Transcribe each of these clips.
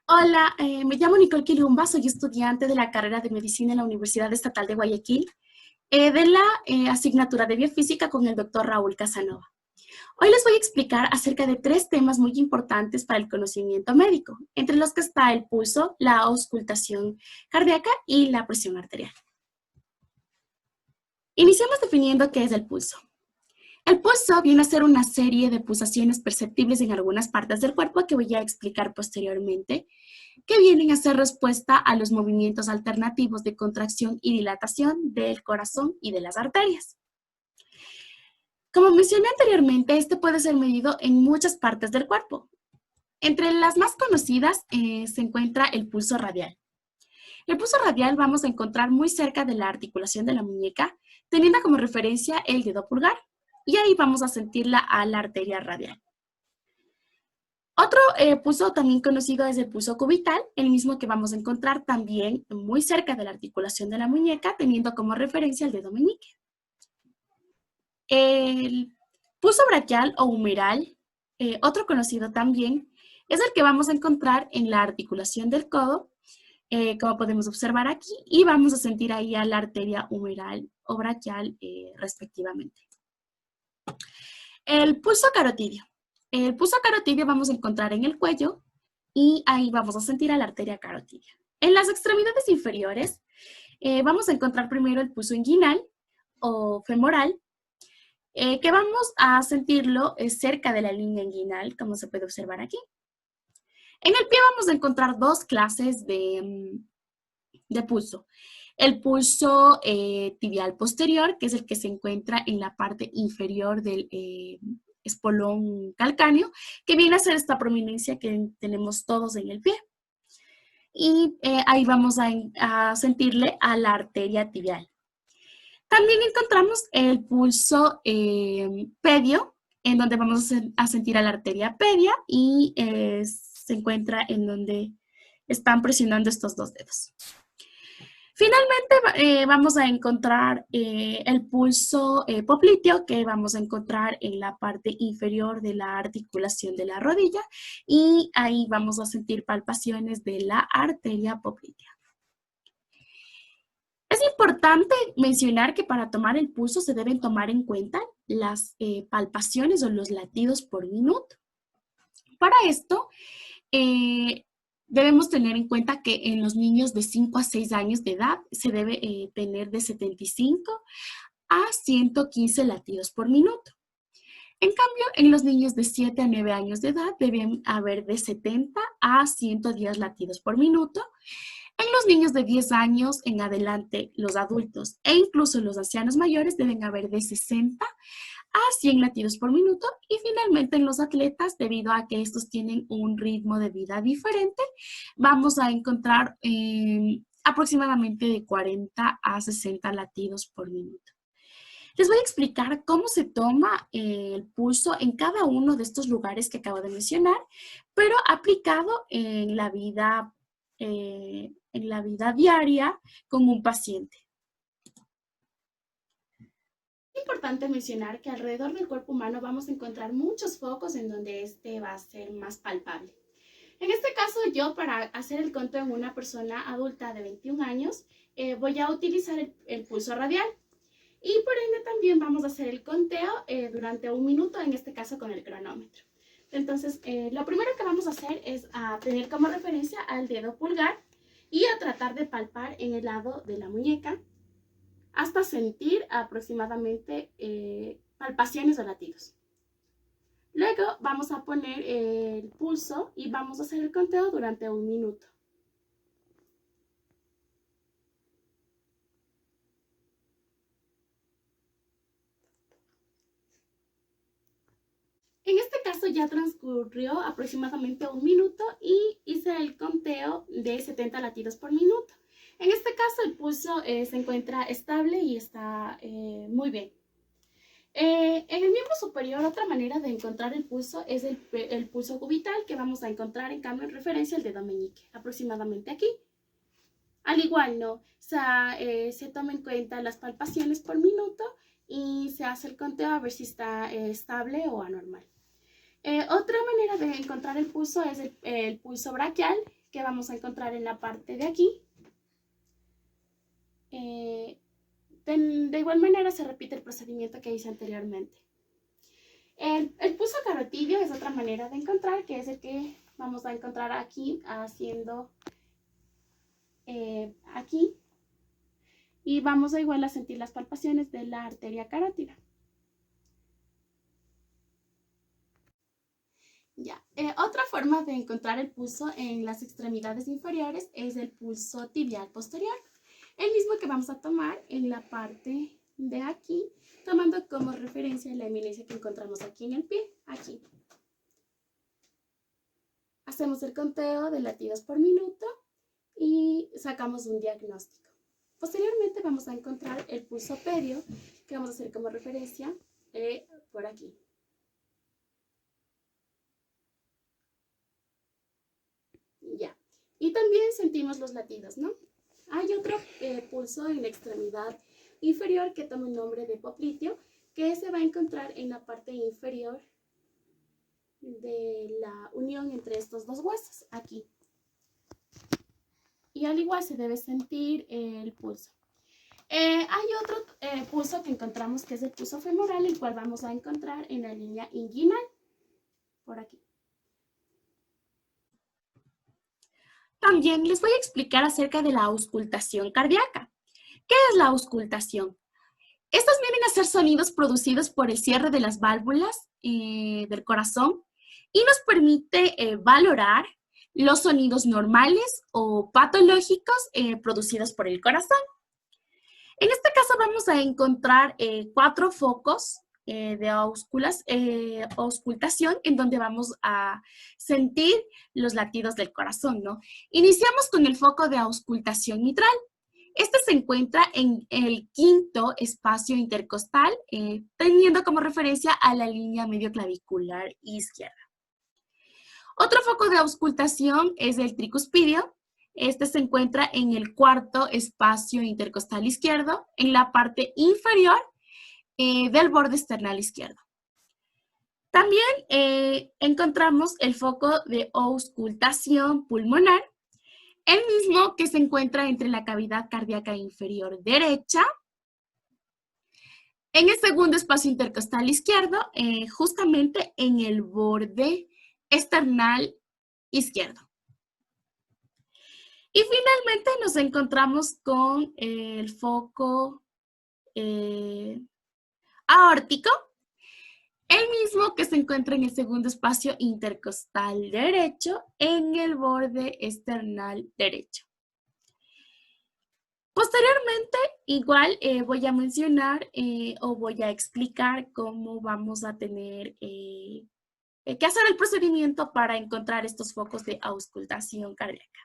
Hola, me llamo Nicole Quilumba, soy estudiante de la carrera de Medicina en la Universidad Estatal de Guayaquil, de la asignatura de Biofísica con el doctor Raúl Casanova. Hoy les voy a explicar acerca de tres temas muy importantes para el conocimiento médico, entre los que está el pulso, la auscultación cardíaca y la presión arterial. Iniciamos definiendo qué es el pulso. El pulso viene a ser una serie de pulsaciones perceptibles en algunas partes del cuerpo que voy a explicar posteriormente, que vienen a ser respuesta a los movimientos alternativos de contracción y dilatación del corazón y de las arterias. Como mencioné anteriormente, este puede ser medido en muchas partes del cuerpo. Entre las más conocidas se encuentra el pulso radial. El pulso radial vamos a encontrar muy cerca de la articulación de la muñeca, teniendo como referencia el dedo pulgar, y ahí vamos a sentirla a la arteria radial. Otro pulso también conocido es el pulso cubital, el mismo que vamos a encontrar también muy cerca de la articulación de la muñeca, teniendo como referencia el dedo meñique. El pulso braquial o humeral, otro conocido también, es el que vamos a encontrar en la articulación del codo, como podemos observar aquí, y vamos a sentir ahí a la arteria humeral o braquial respectivamente. El pulso carotidio. El pulso carotidio vamos a encontrar en el cuello y ahí vamos a sentir a la arteria carotidia. En las extremidades inferiores vamos a encontrar primero el pulso inguinal o femoral, que vamos a sentirlo cerca de la línea inguinal, como se puede observar aquí. En el pie vamos a encontrar dos clases de pulso. El pulso tibial posterior, que es el que se encuentra en la parte inferior del espolón calcáneo, que viene a ser esta prominencia que tenemos todos en el pie. Y ahí vamos a sentirle a la arteria tibial. También encontramos el pulso pedio, en donde vamos a sentir a la arteria pedia y se encuentra en donde están presionando estos dos dedos. Finalmente vamos a encontrar el pulso popliteo, que vamos a encontrar en la parte inferior de la articulación de la rodilla, y ahí vamos a sentir palpaciones de la arteria poplitea. Es importante mencionar que para tomar el pulso se deben tomar en cuenta las palpaciones o los latidos por minuto. Para esto, debemos tener en cuenta que en los niños de 5 a 6 años de edad se debe tener de 75 a 115 latidos por minuto. En cambio, en los niños de 7 a 9 años de edad deben haber de 70 a 110 latidos por minuto. En los niños de 10 años en adelante, los adultos e incluso los ancianos mayores deben haber de 60 a 100 latidos por minuto, y finalmente en los atletas, debido a que estos tienen un ritmo de vida diferente, vamos a encontrar aproximadamente de 40 a 60 latidos por minuto. Les voy a explicar cómo se toma el pulso en cada uno de estos lugares que acabo de mencionar, pero aplicado en la vida diaria con un paciente. Es importante mencionar que alrededor del cuerpo humano vamos a encontrar muchos focos en donde este va a ser más palpable. En este caso, yo para hacer el conteo en una persona adulta de 21 años, voy a utilizar el pulso radial. Y por ende también vamos a hacer el conteo durante un minuto, en este caso con el cronómetro. Entonces, lo primero que vamos a hacer es tener como referencia al dedo pulgar y a tratar de palpar en el lado de la muñeca hasta sentir aproximadamente palpaciones o latidos. Luego vamos a poner el pulso y vamos a hacer el conteo durante un minuto. En este caso ya transcurrió aproximadamente un minuto y hice el conteo de 70 latidos por minuto. En este caso el pulso se encuentra estable y está muy bien. En el miembro superior, otra manera de encontrar el pulso es el pulso cubital, que vamos a encontrar en cambio en referencia al dedo meñique, aproximadamente aquí. Al igual, ¿no? O sea, se toma en cuenta las palpaciones por minuto y se hace el conteo a ver si está estable o anormal. Otra manera de encontrar el pulso es el pulso braquial, que vamos a encontrar en la parte de aquí. De igual manera se repite el procedimiento que hice anteriormente. El pulso carotidio es otra manera de encontrar, que es el que vamos a encontrar aquí, haciendo aquí. Y vamos a igual a sentir las palpaciones de la arteria carótida. Ya. Otra forma de encontrar el pulso en las extremidades inferiores es el pulso tibial posterior. El mismo que vamos a tomar en la parte de aquí, tomando como referencia la eminencia que encontramos aquí en el pie, aquí. Hacemos el conteo de latidos por minuto y sacamos un diagnóstico. Posteriormente vamos a encontrar el pulso perio, que vamos a hacer como referencia por aquí. Ya. Y también sentimos los latidos, ¿no? Hay otro pulso en la extremidad inferior que toma el nombre de popliteo, que se va a encontrar en la parte inferior de la unión entre estos dos huesos, aquí. Y al igual se debe sentir el pulso. Hay otro pulso que encontramos que es el pulso femoral, el cual vamos a encontrar en la línea inguinal, por aquí. También les voy a explicar acerca de la auscultación cardíaca. ¿Qué es la auscultación? Estos vienen a ser sonidos producidos por el cierre de las válvulas del corazón y nos permite valorar los sonidos normales o patológicos producidos por el corazón. En este caso vamos a encontrar 4 focos de auscultación en donde vamos a sentir los latidos del corazón, ¿no? Iniciamos con el foco de auscultación mitral. Este se encuentra en el 5º espacio intercostal, teniendo como referencia a la línea medioclavicular izquierda. Otro foco de auscultación es el tricuspidio. Este se encuentra en el 4º espacio intercostal izquierdo, en la parte inferior del borde esternal izquierdo. También encontramos el foco de auscultación pulmonar, el mismo que se encuentra entre la cavidad cardíaca inferior derecha, en el 2º espacio intercostal izquierdo, justamente en el borde esternal izquierdo. Y finalmente nos encontramos con el foco aórtico, el mismo que se encuentra en el 2º espacio intercostal derecho, en el borde esternal derecho. Posteriormente, igual voy a mencionar o voy a explicar cómo vamos a tener que hacer el procedimiento para encontrar estos focos de auscultación cardíaca.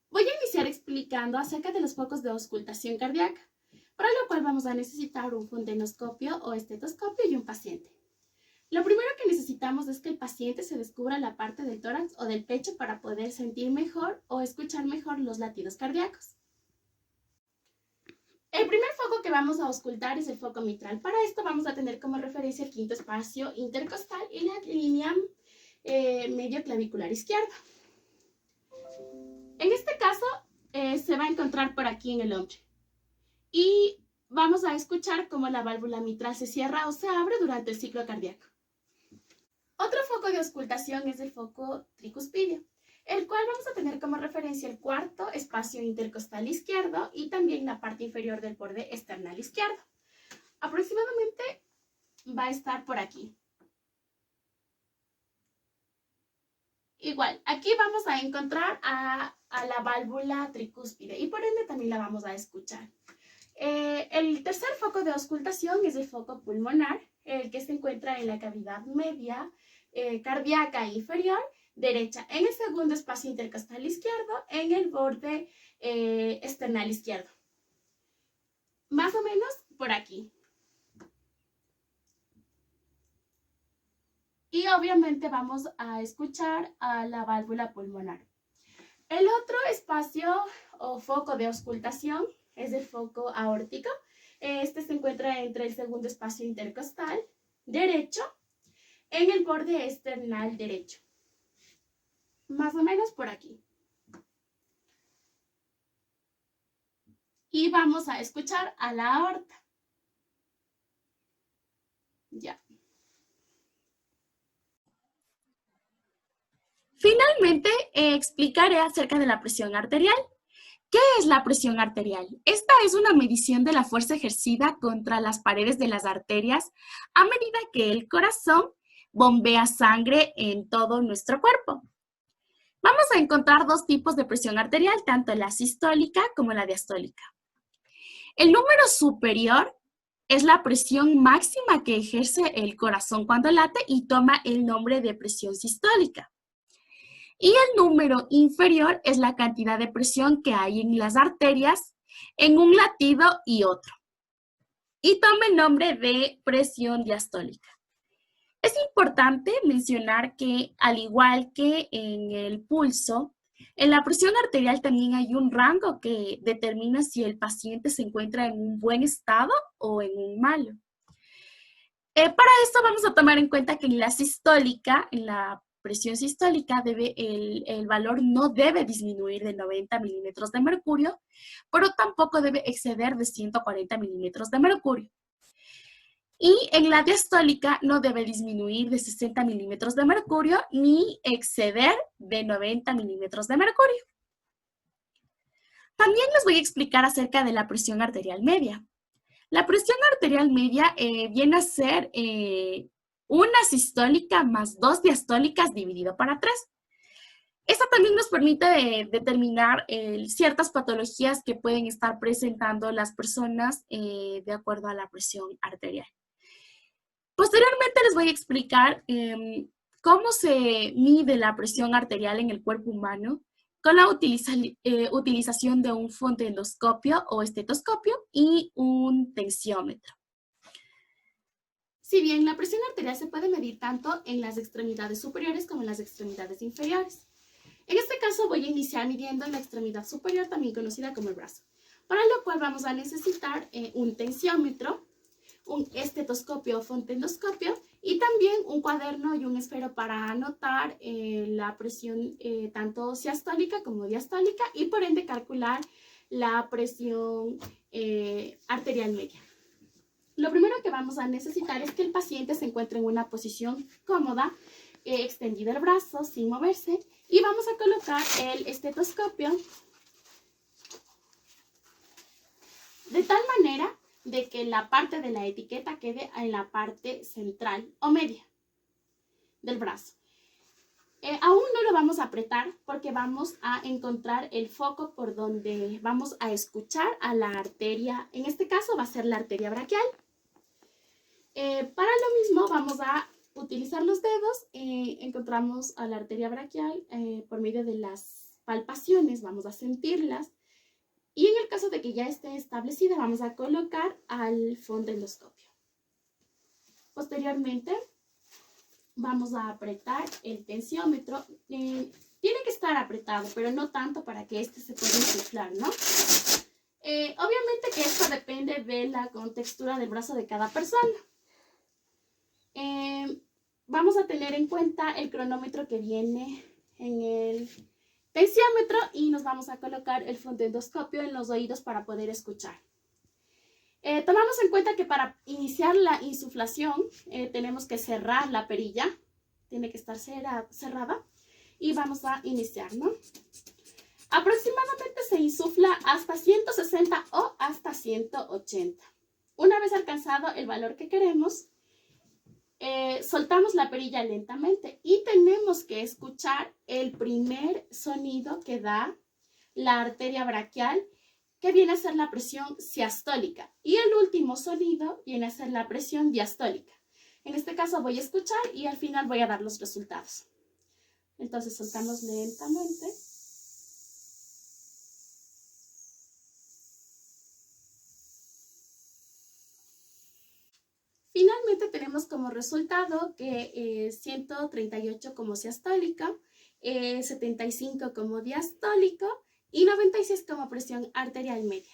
Voy a iniciar explicando acerca de los focos de auscultación cardíaca, para lo cual vamos a necesitar un fontanoscopio o estetoscopio y un paciente. Lo primero que necesitamos es que el paciente se descubra la parte del tórax o del pecho para poder sentir mejor o escuchar mejor los latidos cardíacos. El primer foco que vamos a auscultar es el foco mitral. Para esto vamos a tener como referencia el 5º espacio intercostal y la línea medio clavicular izquierda. En este caso se va a encontrar por aquí en el hombro. Y vamos a escuchar cómo la válvula mitral se cierra o se abre durante el ciclo cardíaco. Otro foco de auscultación es el foco tricuspidio, el cual vamos a tener como referencia el 4º espacio intercostal izquierdo y también la parte inferior del borde esternal izquierdo. Aproximadamente va a estar por aquí. Igual, aquí vamos a encontrar a la válvula tricúspide y por ende también la vamos a escuchar. El tercer foco de auscultación es el foco pulmonar, el que se encuentra en la cavidad media cardíaca inferior derecha, en el 2º espacio intercostal izquierdo, en el borde esternal izquierdo. Más o menos por aquí. Y obviamente vamos a escuchar a la válvula pulmonar. El otro espacio o foco de auscultación es el foco aórtico. Este se encuentra entre el 2º espacio intercostal derecho, en el borde esternal derecho. Más o menos por aquí. Y vamos a escuchar a la aorta. Ya. Finalmente, explicaré acerca de la presión arterial. ¿Qué es la presión arterial? Esta es una medición de la fuerza ejercida contra las paredes de las arterias a medida que el corazón bombea sangre en todo nuestro cuerpo. Vamos a encontrar dos tipos de presión arterial, tanto la sistólica como la diastólica. El número superior es la presión máxima que ejerce el corazón cuando late y toma el nombre de presión sistólica. Y el número inferior es la cantidad de presión que hay en las arterias en un latido y otro. Y toma el nombre de presión diastólica. Es importante mencionar que, al igual que en el pulso, en la presión arterial también hay un rango que determina si el paciente se encuentra en un buen estado o en un malo. Para esto vamos a tomar en cuenta que en la sistólica, en la presión sistólica, el valor no debe disminuir de 90 milímetros de mercurio, pero tampoco debe exceder de 140 milímetros de mercurio. Y en la diastólica no debe disminuir de 60 milímetros de mercurio ni exceder de 90 milímetros de mercurio. También les voy a explicar acerca de la presión arterial media. La presión arterial media viene a ser una sistólica más 2 diastólicas dividido para 3. Esta también nos permite determinar ciertas patologías que pueden estar presentando las personas de acuerdo a la presión arterial. Posteriormente les voy a explicar cómo se mide la presión arterial en el cuerpo humano con la utilización de un fonendoscopio o estetoscopio y un tensiómetro. Si bien la presión arterial se puede medir tanto en las extremidades superiores como en las extremidades inferiores. En este caso voy a iniciar midiendo en la extremidad superior, también conocida como el brazo, para lo cual vamos a necesitar un tensiómetro, un estetoscopio o fonendoscopio y también un cuaderno y un esfero para anotar la presión tanto sistólica como diastólica y por ende calcular la presión arterial media. Lo primero que vamos a necesitar es que el paciente se encuentre en una posición cómoda, extendido el brazo sin moverse y vamos a colocar el estetoscopio de tal manera de que la parte de la etiqueta quede en la parte central o media del brazo. Aún no lo vamos a apretar porque vamos a encontrar el foco por donde vamos a escuchar a la arteria. En este caso va a ser la arteria braquial. Para lo mismo vamos a utilizar los dedos. Encontramos a la arteria braquial por medio de las palpaciones. Vamos a sentirlas. Y en el caso de que ya esté establecida, vamos a colocar al fonendoscopio. Posteriormente, vamos a apretar el tensiómetro. Tiene que estar apretado, pero no tanto para que este se pueda insuflar, ¿no? Obviamente que esto depende de la contextura del brazo de cada persona. Vamos a tener en cuenta el cronómetro que viene en el tensiómetro y nos vamos a colocar el fonendoscopio en los oídos para poder escuchar. Tomamos en cuenta que para iniciar la insuflación tenemos que cerrar la perilla, tiene que estar cerrada y vamos a iniciar, ¿no? Aproximadamente se insufla hasta 160 o hasta 180. Una vez alcanzado el valor que queremos, soltamos la perilla lentamente y tenemos que escuchar el primer sonido que da la arteria braquial, que viene a ser la presión sistólica, y el último sonido viene a ser la presión diastólica. En este caso voy a escuchar y al final voy a dar los resultados. Entonces soltamos lentamente. Finalmente tenemos como resultado que 138 como sistólica, 75 como diastólico y 96 como presión arterial media.